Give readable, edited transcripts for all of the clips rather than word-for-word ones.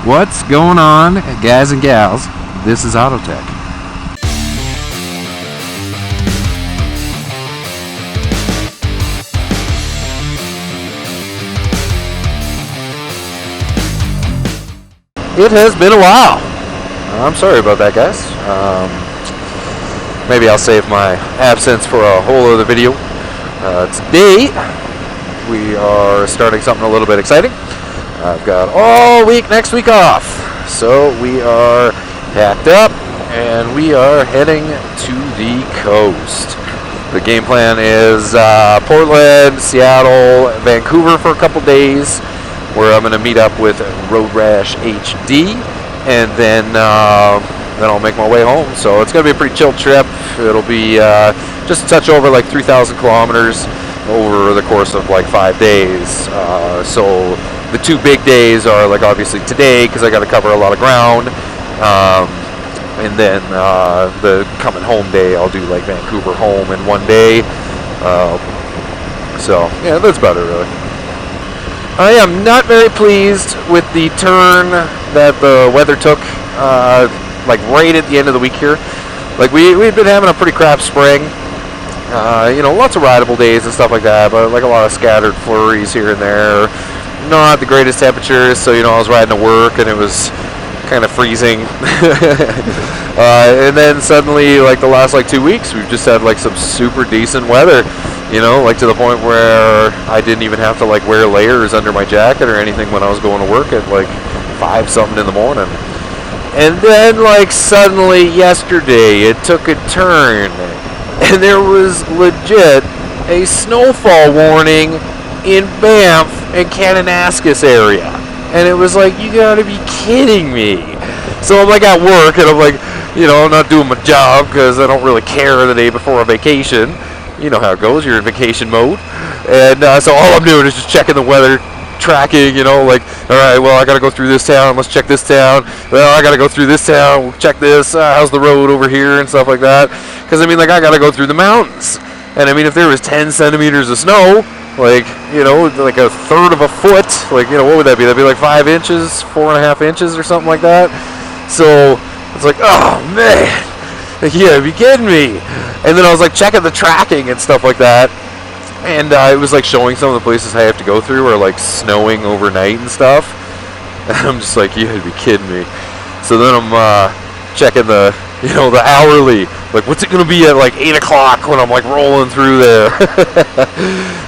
What's going on, guys and gals? This is Autotech. It has been a while. I'm sorry about that, guys. Maybe I'll save my absence for a whole other video. Today, we are starting something a little bit exciting. I've got all week next week off. So we are packed up and we are heading to the coast. The game plan is Portland, Seattle, Vancouver for a couple days, where I'm going to meet up with Road Rash HD, and then I'll make my way home. So it's going to be a pretty chill trip. It'll be just a touch over like 3,000 kilometers over the course of like 5 days. So the 2 big days are like obviously today, because I got to cover a lot of ground, and then the coming home day I'll do like Vancouver home in 1 day. So yeah, that's about it really. I am not very pleased with the turn that the weather took, like right at the end of the week here. Like we've been having a pretty crap spring, lots of rideable days and stuff like that, but like a lot of scattered flurries here and there. Not the greatest temperatures, so I was riding to work and it was kind of freezing. And then suddenly, like the last like 2 weeks, we've just had like some super decent weather. Like to the point where I didn't even have to like wear layers under my jacket or anything when I was going to work at like 5 something in the morning. And then like suddenly yesterday it took a turn and there was legit a snowfall warning in Banff and Kananaskis area. And it was like, you gotta be kidding me. So I'm like at work and I'm like, I'm not doing my job because I don't really care the day before a vacation. You know how it goes, you're in vacation mode. And so all I'm doing is just checking the weather, tracking, like, all right, well, I got to go through this town, let's check this town. Well, I got to go through this town, we'll check this, how's the road over here and stuff like that. Because, I got to go through the mountains. And, if there was 10 centimeters of snow, like, like a third of a foot, like, what would that be? That'd be like 5 inches, 4.5 inches or something like that. So it's like, oh, man. Like, yeah, be kidding me. And then I was like checking the tracking and stuff like that, and it was like showing some of the places I have to go through are like snowing overnight and stuff. And I'm just like, you gotta be kidding me. So then I'm checking the the hourly, like what's it gonna be at like 8 o'clock when I'm like rolling through there.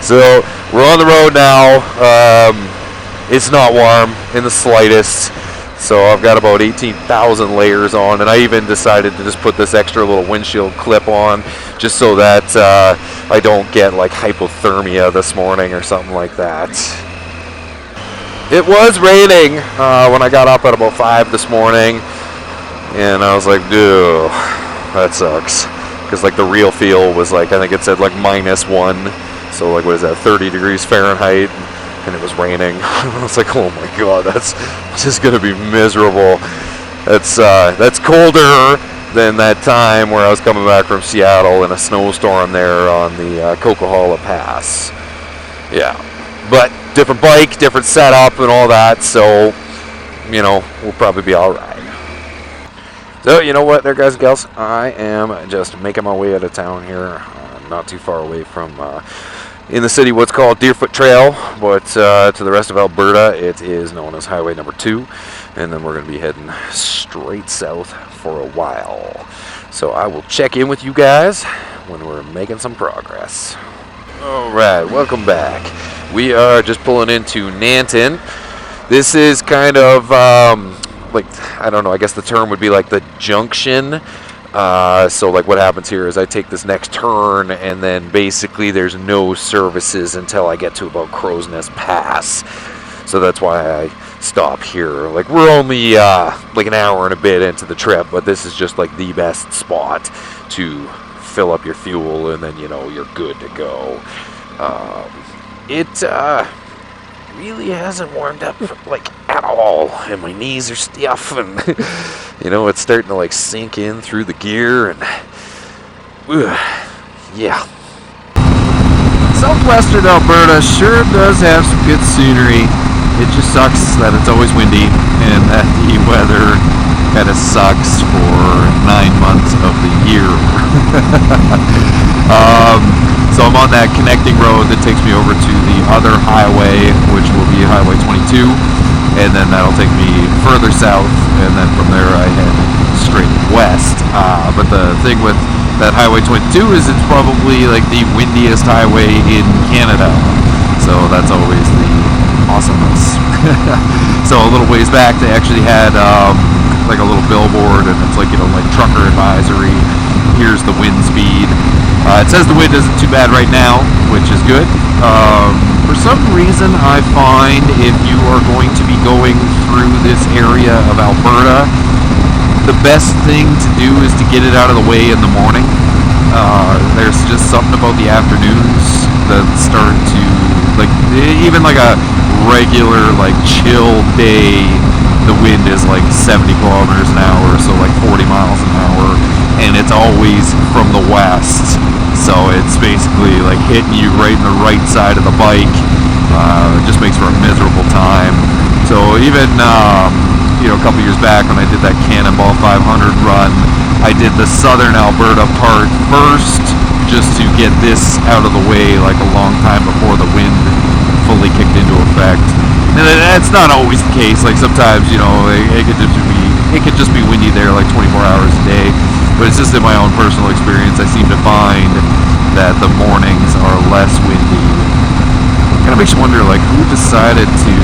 So we're on the road now. It's not warm in the slightest. So I've got about 18,000 layers on, and I even decided to just put this extra little windshield clip on just so that I don't get like hypothermia this morning or something like that. It was raining when I got up at about 5 this morning, and I was like, dude, that sucks. Because like the real feel was like, I think it said like -1, so like what is that, 30 degrees Fahrenheit. And it was raining. I was like, oh my god, that's just gonna be miserable. That's colder than that time where I was coming back from Seattle in a snowstorm there on the Coquihalla Pass. Yeah, but different bike, different setup and all that, so we'll probably be all right. So you know what there, guys and gals, I am just making my way out of town here, not too far away from in the city what's called Deerfoot Trail, but to the rest of Alberta it is known as Highway number 2, and then we're going to be heading straight south for a while. So I will check in with you guys when we're making some progress. Alright, welcome back. We are just pulling into Nanton. This is kind of like, I don't know, I guess the term would be like the junction. So like what happens here is I take this next turn and then basically there's no services until I get to about Crow's Nest Pass. So that's why I stop here. Like we're only like an hour and a bit into the trip, but this is just like the best spot to fill up your fuel and then you're good to go. It really hasn't warmed up like at all, and my knees are stiff, and it's starting to like sink in through the gear, and yeah. Southwestern Alberta sure does have some good scenery. It just sucks that it's always windy, and kind of sucks for 9 months of the year. So I'm on that connecting road that takes me over to the other highway, which will be Highway 22, and then that'll take me further south, and then from there I head straight west. But the thing with that Highway 22 is it's probably like the windiest highway in Canada, so that's always the awesomeness. So a little ways back they actually had like a little billboard, and it's like, you know, like trucker advisory, here's the wind speed. It says the wind isn't too bad right now, which is good. For some reason I find if you are going to be going through this area of Alberta, the best thing to do is to get it out of the way in the morning. There's just something about the afternoons that start to, like, even like a regular, like, chill day, the wind is like 70 kilometers an hour, so like 40 miles an hour, and it's always from the west, so it's basically like hitting you right in the right side of the bike. It just makes for a miserable time. So even you know, a couple years back when I did that Cannonball 500 run, I did the southern Alberta part first, just to get this out of the way like a long time before the wind fully kicked into effect. And that's not always the case. Like sometimes, you know, it could just be windy there like 24 hours a day. But it's just in my own personal experience, I seem to find that the mornings are less windy. Kind of makes you wonder, like, who decided to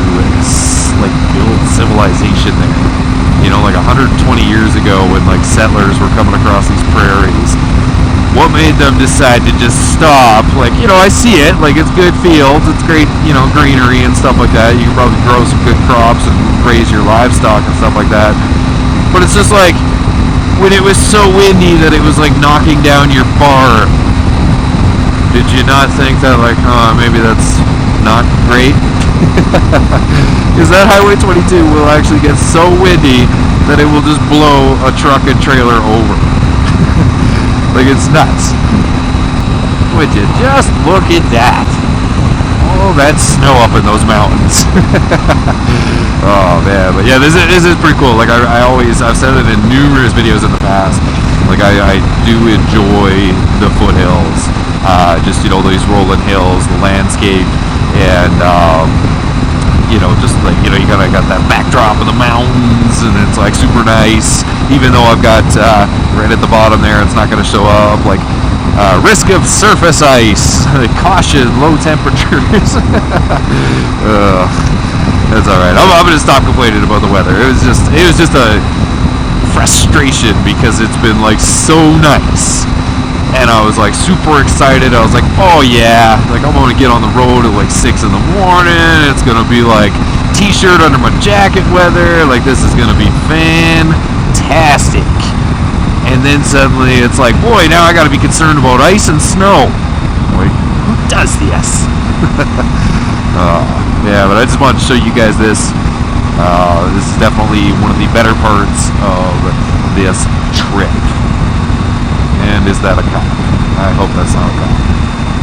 like build civilization there? You know, like 120 years ago, when like settlers were coming across these prairies. What made them decide to just stop? Like, you know, I see it, like it's good fields, it's great, you know, greenery and stuff like that. You can probably grow some good crops and raise your livestock and stuff like that. But it's just like, when it was so windy that it was like knocking down your farm, did you not think that, like, maybe that's not great? Because that Highway 22 will actually get so windy that it will just blow a truck and trailer over. Like, it's nuts. Would you just look at that? All that snow up in those mountains. Oh man, but yeah, this is pretty cool. Like I've said it in numerous videos in the past. Like I do enjoy the foothills. Just, you know, these rolling hills, the landscape, and you know, just like, you know, you got that backdrop of the mountains, and it's like super nice. Even though I've got right at the bottom there, it's not going to show up, like risk of surface ice, caution, low temperatures. That's all right. I'm going to stop complaining about the weather. It was just a frustration because it's been like so nice. And I was like super excited. I was like, oh yeah, like I'm gonna get on the road at like 6 in the morning. It's gonna be like t-shirt under my jacket weather. Like this is gonna be fantastic. And then suddenly it's like, boy, now I gotta be concerned about ice and snow. Like, who does this? Yeah, but I just wanted to show you guys this. This is definitely one of the better parts of this trip. And is that a cop? I hope that's not a cop.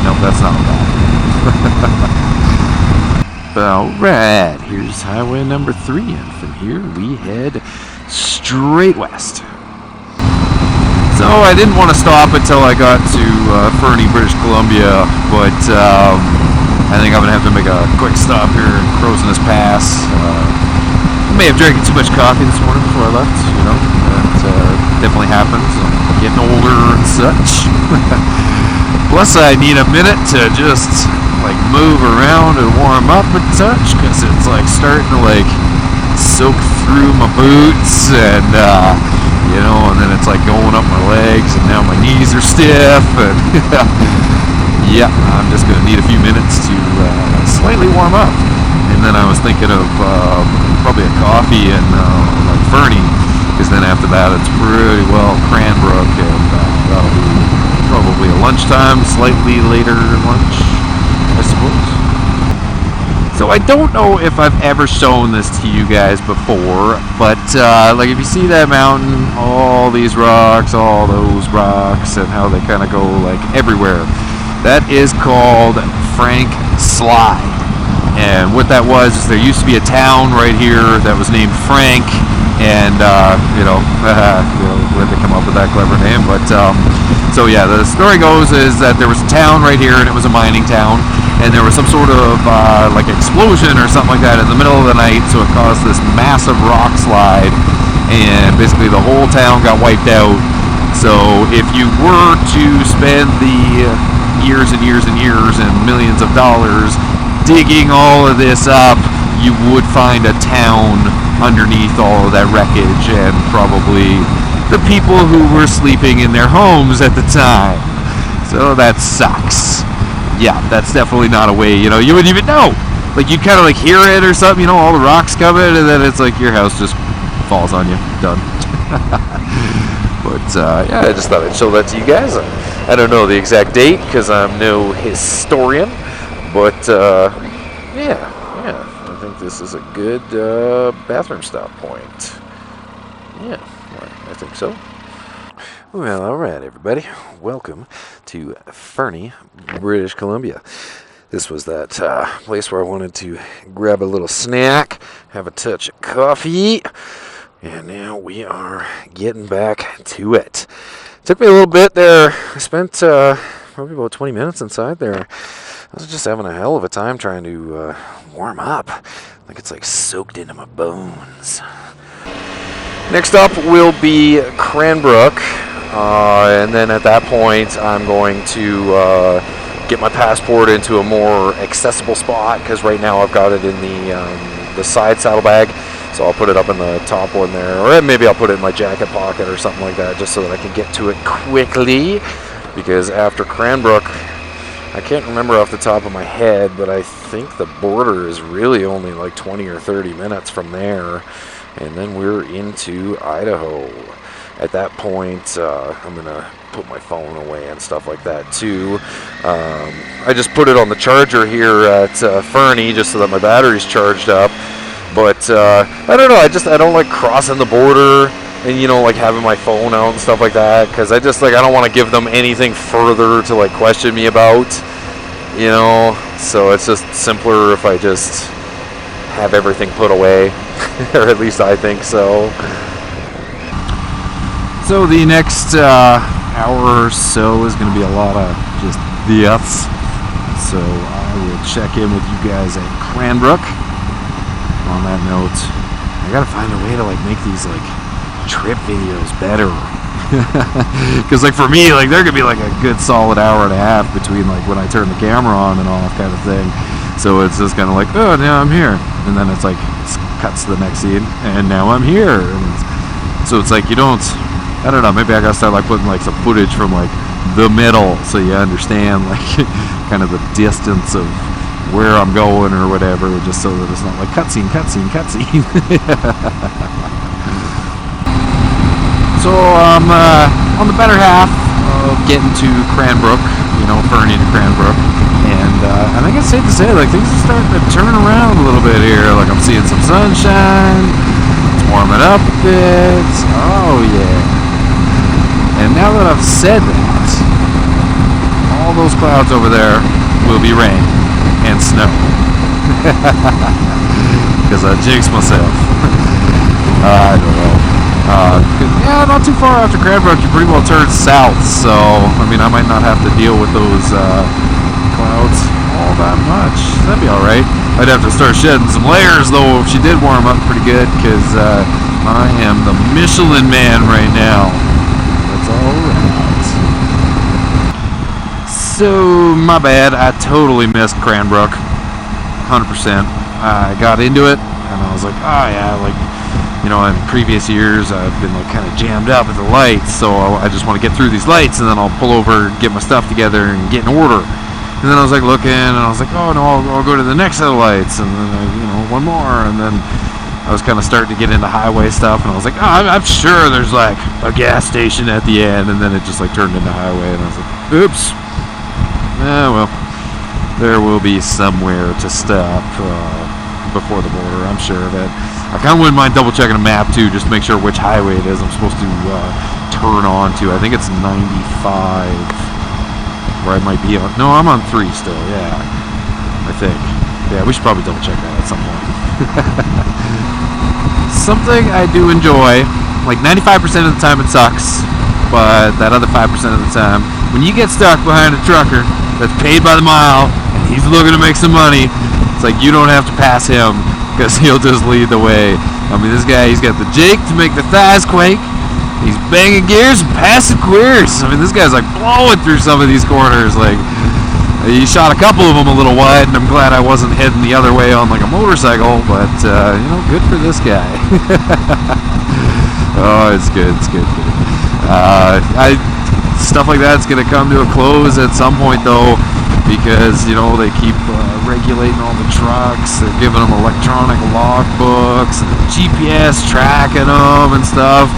Nope, that's not a cop. Alright, here's highway number 3, and from here we head straight west. So I didn't want to stop until I got to Fernie, British Columbia, but I think I'm going to have to make a quick stop here in Crowsnest Pass. I may have drank too much coffee this morning before I left, you know, that definitely happens. I'm getting older and such. Plus I need a minute to just like move around and warm up and such, because it's like starting to like soak through my boots, and you know, and then it's like going up my legs, and now my knees are stiff, and yeah, I'm just gonna need a few minutes to slightly warm up. And then I was thinking of probably a coffee in like Fernie, because then after that it's pretty well Cranbrook, and that'll be probably a lunchtime, slightly later lunch, I suppose. So I don't know if I've ever shown this to you guys before, but like if you see that mountain, all these rocks, all those rocks, and how they kind of go like everywhere, that is called Frank Slide. And what that was is there used to be a town right here that was named Frank, and where'd they come up with that clever name? But so yeah, the story goes is that there was a town right here, and it was a mining town, and there was some sort of like explosion or something like that in the middle of the night, so it caused this massive rock slide, and basically the whole town got wiped out. So if you were to spend the years and years and years and millions of dollars digging all of this up, you would find a town underneath all of that wreckage, and probably the people who were sleeping in their homes at the time. So that sucks. Yeah, that's definitely not a way, you wouldn't even know. Like, you kind of like hear it or something, all the rocks coming, and then it's like your house just falls on you. Done. But yeah, I just thought I'd show that to you guys. I don't know the exact date because I'm no historian, but yeah, I think this is a good bathroom stop point. Yeah, I think so. Well, all right, everybody. Welcome to Fernie, British Columbia. This was that place where I wanted to grab a little snack, have a touch of coffee, and now we are getting back to it. Took me a little bit there. I spent probably about 20 minutes inside there. I was just having a hell of a time trying to warm up. Like it's like soaked into my bones. Next up will be Cranbrook, and then at that point I'm going to get my passport into a more accessible spot, because right now I've got it in the side saddlebag. So I'll put it up in the top one there, or maybe I'll put it in my jacket pocket or something like that, just so that I can get to it quickly. Because after Cranbrook, I can't remember off the top of my head, but I think the border is really only like 20 or 30 minutes from there, and then we're into Idaho. At that point, I'm gonna put my phone away and stuff like that too. I just put it on the charger here at Fernie just so that my battery's charged up. But I don't know, I don't like crossing the border and like having my phone out and stuff like that, because I just I don't want to give them anything further to question me about, so it's just simpler if I just have everything put away, or at least I think so. So the next hour or so is going to be a lot of just deaths, so I will check in with you guys at Cranbrook. On that note, I gotta find a way to make these trip videos better. Because for me, there could be a good solid hour and a half between when I turn the camera on and off kind of thing. So it's just kind of oh, now I'm here, and then it's cuts to the next scene, and now I'm here. And so it's you don't. I don't know. Maybe I gotta start putting some footage from the middle, so you understand kind of the distance of where I'm going or whatever, just so that it's not cutscene. So I'm on the better half of getting to Cranbrook, Fernie to Cranbrook, and I think it's safe to say things are starting to turn around a little bit here. I'm seeing some sunshine, it's warming up a bit. Oh yeah! And now that I've said that, all those clouds over there will be rain and snow. Because I jinxed myself. I don't know. Yeah, not too far after Cranbrook, you pretty well turn south, so I might not have to deal with those clouds all that much. That'd be alright. I'd have to start shedding some layers though if she did warm up pretty good, because I am the Michelin man right now. That's alright. So, my bad, I totally missed Cranbrook, 100%. I got into it, and I was oh yeah, in previous years, I've been kind of jammed up at the lights, so I just want to get through these lights, and then I'll pull over, get my stuff together, and get in order. And then I was looking, and I was oh no, I'll go to the next set of lights, and then, one more, and then I was kind of starting to get into highway stuff, and I was oh, I'm sure there's a gas station at the end, and then it just turned into highway, and I was oops. Well, there will be somewhere to stop before the border, I'm sure of it. I kind of wouldn't mind double checking a map too, just to make sure which highway it is I'm supposed to turn on to. I think it's 95, where I might be on. No, I'm on 3 still, yeah, I think. Yeah, we should probably double check that at some point. something I do enjoy. Like 95% of the time it sucks, but that other 5% of the time, when you get stuck behind a trucker that's paid by the mile and he's looking to make some money, it's like you don't have to pass him because he'll just lead the way. I mean, this guy, he's got the jake to make the thighs quake. He's banging gears and passing queers. I mean, this guy's like blowing through some of these corners. Like, he shot a couple of them a little wide, and I'm glad I wasn't heading the other way on like a motorcycle. But you know, good for this guy. Oh, it's good. It's good. Stuff like that's gonna come to a close at some point, though, because you know they keep regulating all the trucks. They're giving them electronic logbooks, and GPS tracking them and stuff.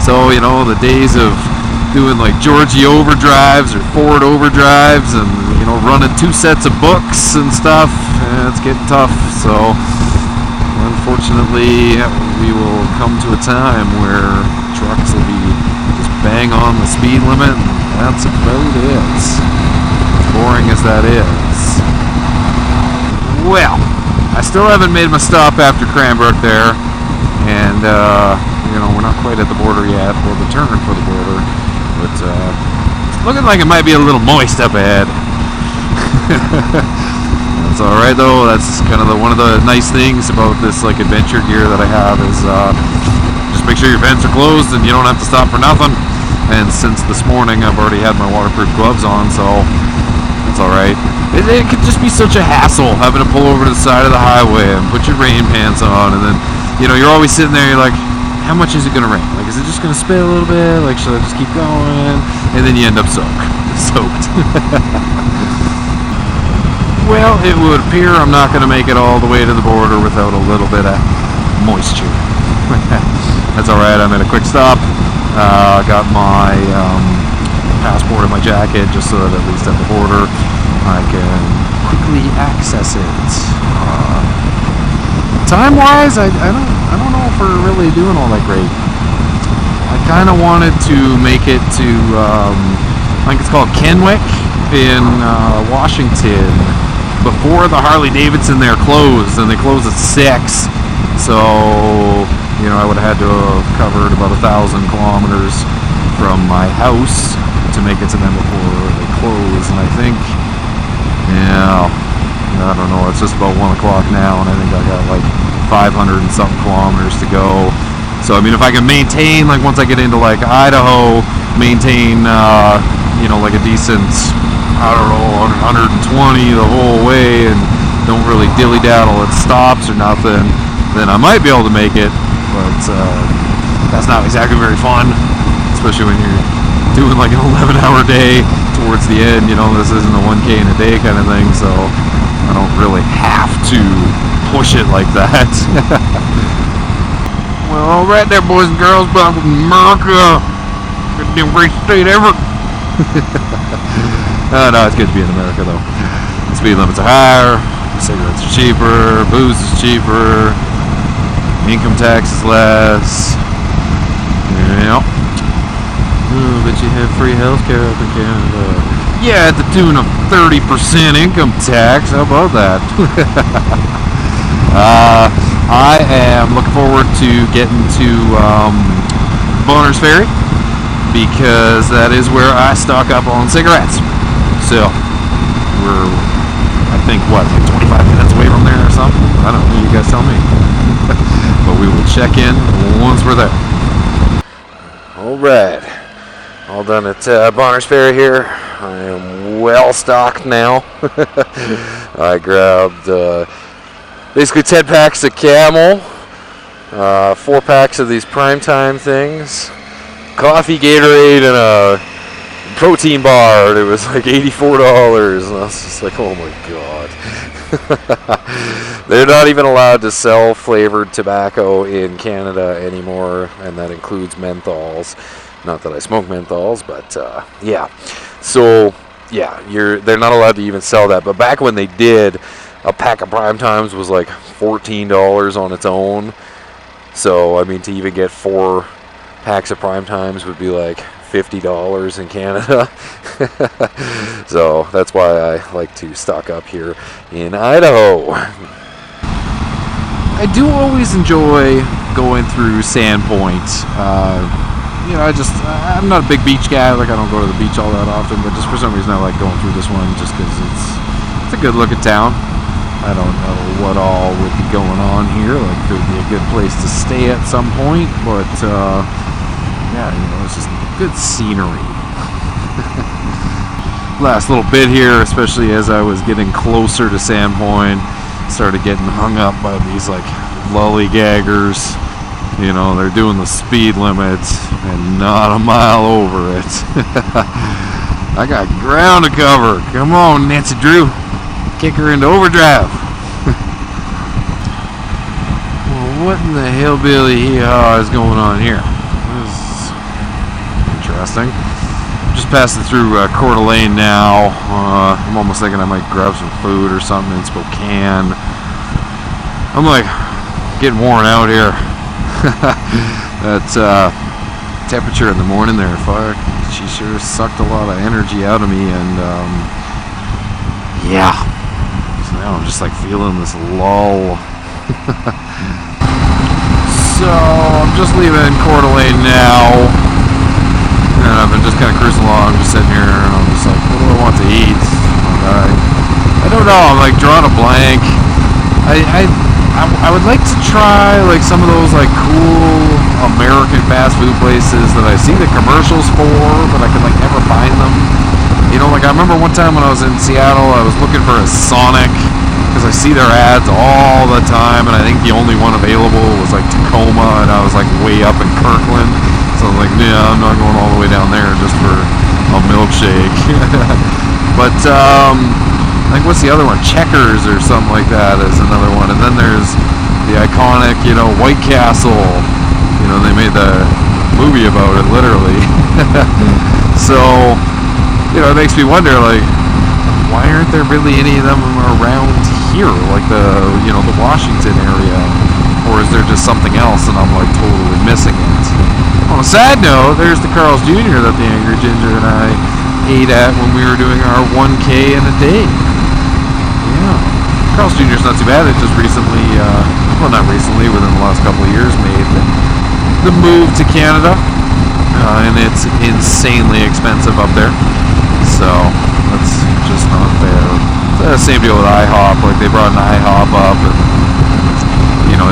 So you know the days of doing like Georgie overdrives or Ford overdrives and you know running 2 sets of books and stuff, it's getting tough. So unfortunately we will come to a time where trucks will be just bang on the speed limit, and that's about it. As boring as that is. Well, I still haven't made my stop after Cranbrook there, and you know, we're not quite at the border yet, or the turn for the border, but it's looking like it might be a little moist up ahead. That's all right though. That's kind of one of the nice things about this like adventure gear that I have is just make sure your vents are closed and you don't have to stop for nothing. And since this morning, I've already had my waterproof gloves on, so that's all right. It could just be such a hassle having to pull over to the side of the highway and put your rain pants on, and then you know you're always sitting there. You're like, how much is it going to rain? Like, is it just going to spit a little bit? Like, should I just keep going? And then you end up soaked. Well, it would appear I'm not going to make it all the way to the border without a little bit of moisture. That's all right. I made a quick stop. Got my passport in my jacket just so that at least at the border I can quickly access it. Time-wise, I don't know if we're really doing all that great. I kind of wanted to make it to, I think it's called Kenwick in Washington before the Harley Davidson there closed, and they closed at 6. So, you know, I would have had to have covered about 1,000 kilometers from my house to make it to them before they close. And I think, yeah, I don't know, it's just about 1 o'clock now, and I think I got like 500 and something kilometers to go. So I mean, if I can maintain, like once I get into like Idaho, maintain you know, like a decent, I don't know, 120 the whole way, and don't really dilly-daddle at stops or nothing, then I might be able to make it. But that's not exactly very fun, especially when you're doing like an 11-hour day towards the end. You know, this isn't a 1K in a day kind of thing, so I don't really have to push it like that. Well, all right there, boys and girls, but America, the great state ever. No, it's good to be in America though. The speed limits are higher, cigarettes are cheaper, booze is cheaper, income tax is less. Yeah. Oh, but you have free healthcare up in Canada. Yeah, at the tune of 30% income tax. How about that? I am looking forward to getting to Bonner's Ferry, because that is where I stock up on cigarettes. So we're, I think, what, like 25 minutes away from there or something? I don't know, you guys tell me. But we will check in once we're there. Alright, all done at Bonner's Ferry here. I am well stocked now. I grabbed basically 10 packs of Camel, 4 packs of these primetime things, coffee, Gatorade, and a protein bar. It was like $84, and I was just like, oh my god. They're not even allowed to sell flavored tobacco in Canada anymore, and that includes menthols. Not that I smoke menthols, but yeah. So yeah, they're not allowed to even sell that. But back when they did, a pack of Primetimes was like $14 on its own. So I mean, to even get 4 packs of Primetimes would be like $50 in Canada. So that's why I like to stock up here in Idaho. I do always enjoy going through Sandpoint. I'm not a big beach guy. Like, I don't go to the beach all that often, but just for some reason I like going through this one just because it's a good look at town. I don't know what all would be going on here. Like, could be a good place to stay at some point, but it's just good scenery. Last little bit here, especially as I was getting closer to Sandpoint, started getting hung up by these like lollygaggers. You know, they're doing the speed limit and not a mile over it. I got ground to cover. Come on, Nancy Drew. Kick her into overdrive. Well, what in the hillbilly hee-haw is going on here? This is interesting. Just passing through Coeur d'Alene now. I'm almost thinking I might grab some food or something in Spokane. I'm like getting worn out here. That temperature in the morning there, fuck, she sure sucked a lot of energy out of me, and so now I'm just like feeling this lull. So I'm just leaving Coeur d'Alene now, and I've been just kind of cruising along, just sitting here, and I'm just like, what do I want to eat? I don't know, I'm like drawing a blank. I would like to try like some of those like cool American fast food places that I see the commercials for, but I can like never find them. You know, like I remember one time when I was in Seattle, I was looking for a Sonic because I see their ads all the time, and I think the only one available was like Tacoma, and I was like way up in Kirkland, so I was like, yeah, I'm not going all the way down there just for a milkshake. But like, what's the other one? Checkers or something like that is another one. And then there's the iconic, White Castle. They made the movie about it, literally. So, it makes me wonder, like, why aren't there really any of them around here? Like the Washington area? Or is there just something else and I'm, like, totally missing it? On a sad note, there's the Carl's Jr. that the Angry Ginger and I ate at when we were doing our 1K in a day. Yeah, Carl's Jr. is not too bad. It just recently, not recently, within the last couple of years, made the move to Canada, and it's insanely expensive up there. So that's just not fair. Same deal with IHOP. Like, they brought an IHOP up, and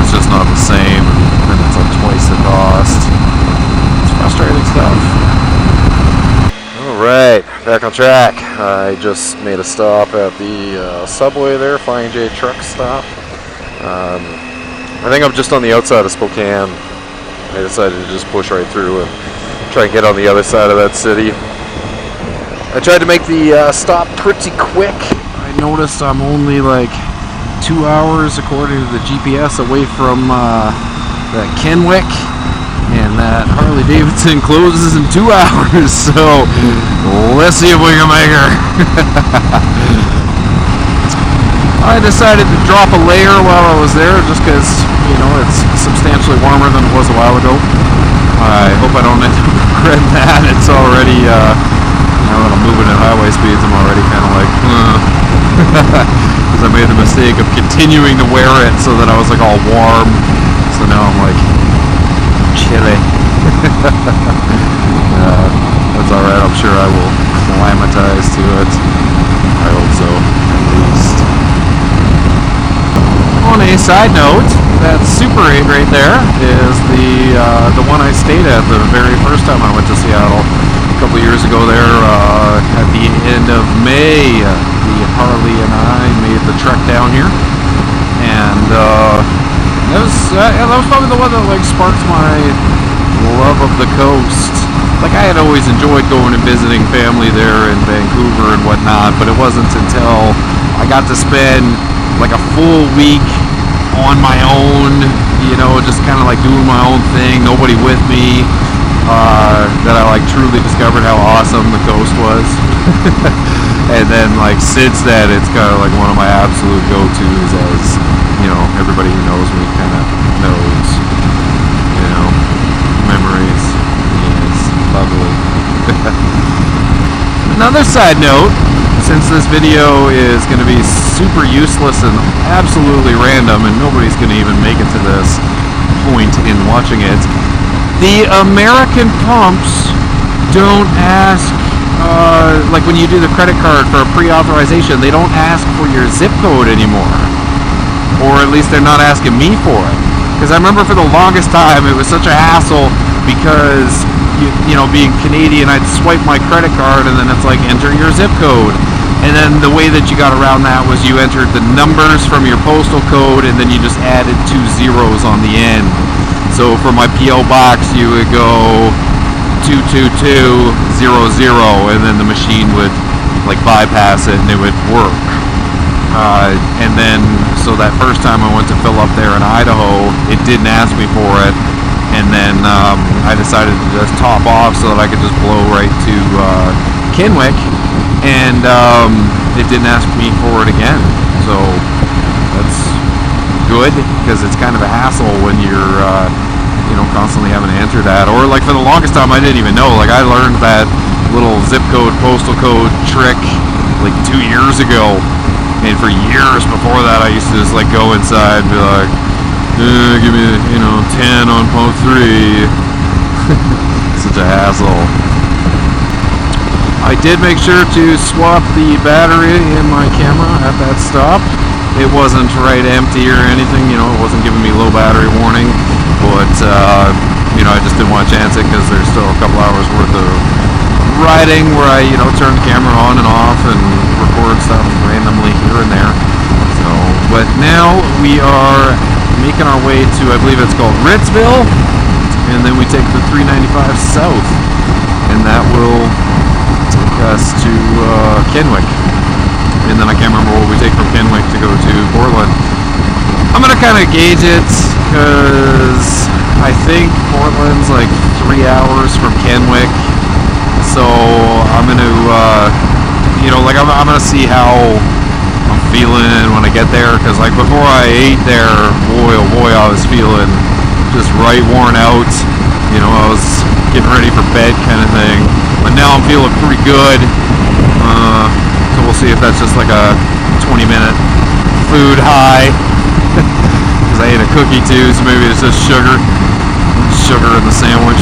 it's just not the same. And it's like twice the cost. It's frustrating stuff. Alright, back on track. I just made a stop at the subway there, Flying J truck stop. I think I'm just on the outside of Spokane. I decided to just push right through and try and get on the other side of that city. I tried to make the stop pretty quick. I noticed I'm only like 2 hours, according to the GPS, away from the Kennewick. And that Harley Davidson closes in 2 hours, so let's see if we can make her. I decided to drop a layer while I was there, just because, it's substantially warmer than it was a while ago. I hope I don't end up regretting that. It's already, now that I'm moving at highway speeds, I'm already kind of like, because I made the mistake of continuing to wear it so that I was like all warm. So now I'm like, chilly. That's alright, I'm sure I will acclimatize to it. I hope so, at least. On a side note, that Super 8 right there is the one I stayed at the very first time I went to Seattle a couple years ago there. At the end of May, the Harley and I made the trek down here, and that was probably the one that like sparked my love of the coast. Like, I had always enjoyed going and visiting family there in Vancouver and whatnot, but it wasn't until I got to spend like a full week on my own, just kind of like doing my own thing, nobody with me, that I like truly discovered how awesome the coast was. And then like since then, it's kind of like one of my absolute go-tos, as everybody who knows me kind of knows. Memories. Yes, lovely. Another side note, since this video is going to be super useless and absolutely random, and nobody's going to even make it to this point in watching it. The American pumps don't ask, like when you do the credit card for a pre-authorization, they don't ask for your zip code anymore. Or at least they're not asking me for it. Because I remember for the longest time it was such a hassle because, you know, being Canadian, I'd swipe my credit card and then it's like, enter your zip code. And then the way that you got around that was you entered the numbers from your postal code and then you just added 2 zeros on the end. So for my P.O. box, you would go 22200, and then the machine would like bypass it and it would work. And then, so that first time I went to fill up there in Idaho, it didn't ask me for it. And then I decided to just top off so that I could just blow right to Kenwick. And it didn't ask me for it again. So that's good, because it's kind of a hassle when you're, you know, constantly having to enter that. Or like for the longest time, I didn't even know. Like I learned that little zip code, postal code trick like 2 years ago. And for years before that, I used to just like go inside and be like, give me, you know, 10 on pump 3. Such a hassle. I did make sure to swap the battery in my camera at that stop. It wasn't right empty or anything, you know, it wasn't giving me low battery warning. But, you know, I just didn't want to chance it because there's still a couple hours worth of riding where I, you know, turn the camera on and off and record stuff randomly here and there. So, but now we are making our way to, I believe it's called Ritzville, and then we take the 395 south, and that will take us to Kenwick. And then I can't remember what we take from Kenwick to go to Portland. I'm going to kind of gauge it because I think Portland's like 3 hours from Kenwick. So I'm going to, you know, like I'm going to see how I'm feeling when I get there. Because like before I ate there, boy, oh boy, I was feeling just right worn out. You know, I was getting ready for bed kind of thing. But now I'm feeling pretty good. So we'll see if that's just like a 20-minute food high. Because I ate a cookie too, so maybe it's just sugar in the sandwich.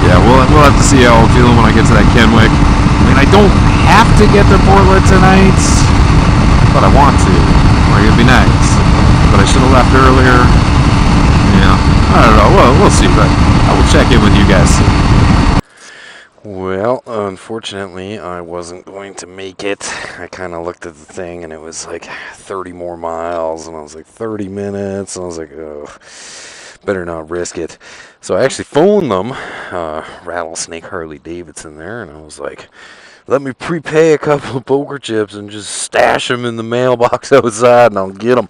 Yeah, we'll have to see how I'm feeling when I get to that Kenwick. I mean, I don't have to get to Portland tonight, but I want to. Like, it'd be nice. But I should have left earlier. Yeah, I don't know. Well, we'll see, but I will check in with you guys soon. Well, unfortunately, I wasn't going to make it. I kind of looked at the thing, and it was like 30 more miles, and I was like 30 minutes, and I was like, oh, better not risk it. So I actually phoned them, Rattlesnake Harley Davidson there, and I was like, let me prepay a couple of poker chips and just stash them in the mailbox outside, and I'll get them.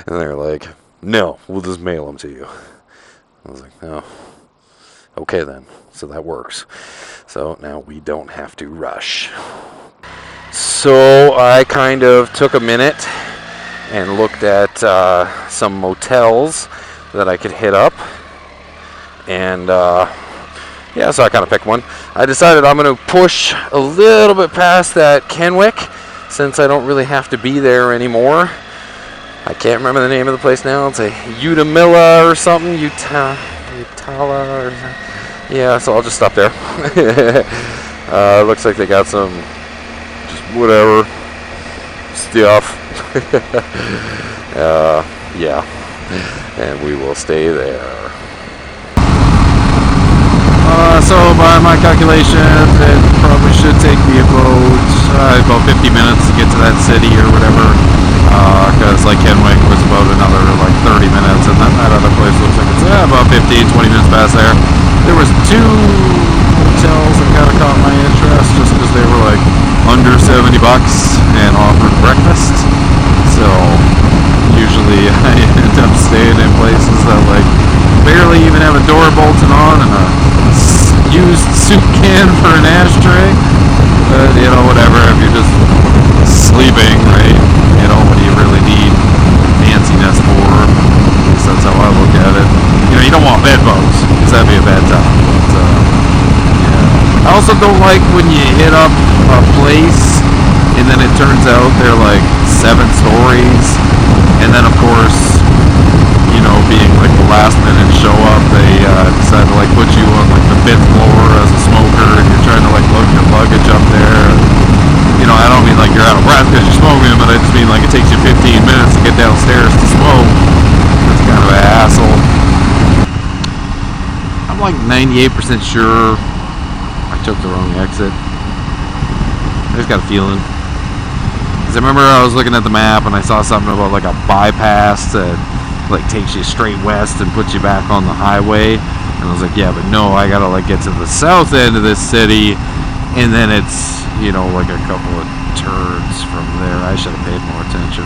And they're like, no, we'll just mail them to you. I was like, oh, okay then. So that works. So now we don't have to rush. So I kind of took a minute and looked at some motels that I could hit up. And yeah, so I kind of picked one. I decided I'm going to push a little bit past that Kenwick since I don't really have to be there anymore. I can't remember the name of the place now. It's a Umatilla or something. Umatilla or something. Yeah, so I'll just stop there. Looks like they got some just whatever stuff. Yeah, and we will stay there. So by my calculations, it probably should take me about 50 minutes to get to that city or whatever. Because like Kenwick was about another like 30 minutes, and then that other place looks like it's about 15-20 minutes past there. There was 2 hotels that kind of caught my interest just because they were like under $70 and offered breakfast. So usually I end up staying in places that like barely even have a door bolted on and a used soup can for an ashtray. But you know, whatever, if you're just sleeping, right, you know, what do you really need fanciness for? At least that's how I look at it. You know, you don't want bed bugs, because that'd be a bad time. But, yeah. I also don't like when you hit up a place and then it turns out they're like 7 stories, and then of course, you know, being like the last minute show up, they decide to like put you on like the 5th floor as a smoker, and you're trying to like load your luggage up there. You know, I don't mean like you're out of breath because you're smoking, but I just mean like it takes you 15 minutes to get downstairs to smoke. That's kind of an hassle. I'm like 98% sure I took the wrong exit. I just got a feeling. Because I remember I was looking at the map and I saw something about like a bypass that like takes you straight west and puts you back on the highway. And I was like, yeah, but no, I gotta like get to the south end of this city, and then it's, you know, like a couple of turns from there. I should have paid more attention.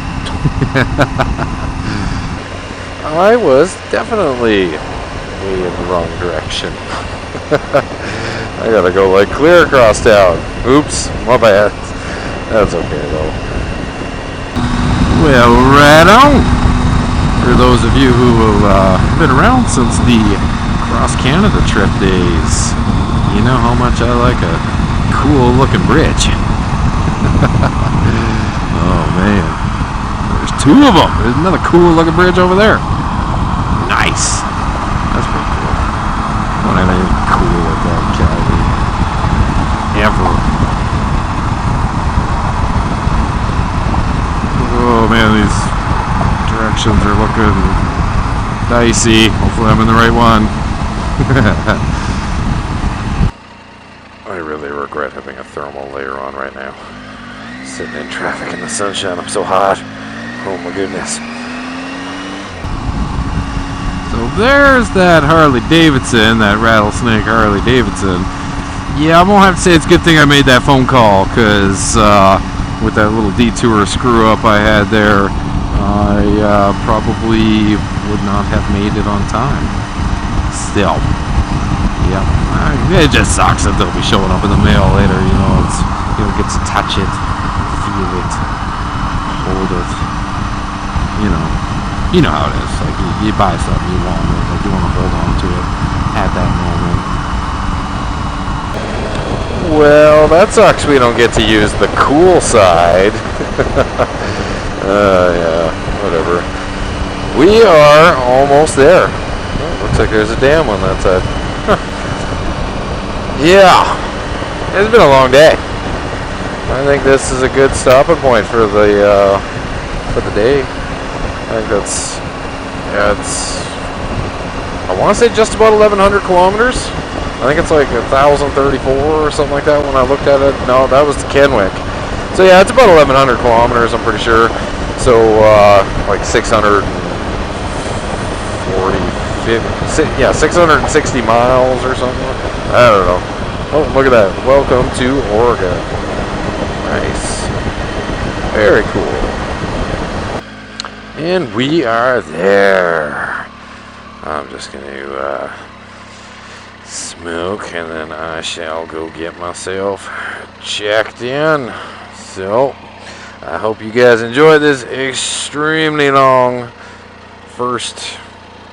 I was definitely way in the wrong direction. I gotta go like clear across town. Oops, my bad. That's okay though. Well, right on. For those of you who have been around since the Cross Canada trip days, you know how much I like a cool looking bridge. Oh man, there's 2 of them. There's another cool looking bridge over there. Nice. That's pretty cool. I don't have anything cool about Calgary ever. Oh man, these directions are looking dicey. Hopefully I'm in the right one. I really regret having a thermal layer on right now. Sitting in traffic in the sunshine, I'm so hot. Oh my goodness. So there's that Harley Davidson, that rattlesnake Harley Davidson. Yeah, I'm gonna have to say it's a good thing I made that phone call, because with that little detour screw up I had there, I probably would not have made it on time. Still, yeah, it just sucks that they'll be showing up in the mail later. You know, it's, you don't get to touch it, feel it, hold it. You know how it is. Like you buy something, you want it, like you want to hold on to it at that moment. Well, that sucks we don't get to use the cool side. Yeah, whatever. We are almost there. Oh, looks like there's a dam on that side. Huh. Yeah, it's been a long day. I think this is a good stopping point for the day. I think that's, yeah, it's, I want to say just about 1,100 kilometers. I think it's like 1,034 or something like that when I looked at it. No, that was to Kenwick. So yeah, it's about 1,100 kilometers, I'm pretty sure. So like 640, 50, yeah, 660 miles or something. I don't know. Oh, look at that. Welcome to Oregon. Nice. Very cool. And we are there. I'm just going to smoke, and then I shall go get myself checked in. So, I hope you guys enjoyed this extremely long first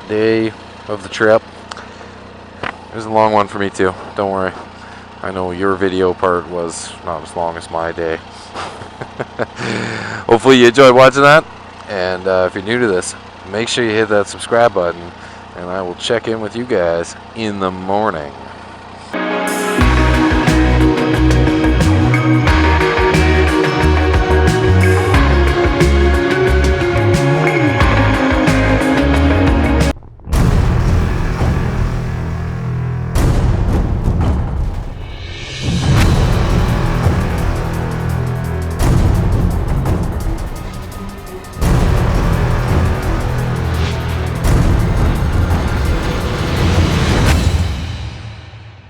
day of the trip. It was a long one for me too. Don't worry. I know your video part was not as long as my day. Hopefully you enjoyed watching that. And if you're new to this, make sure you hit that subscribe button, and I will check in with you guys in the morning.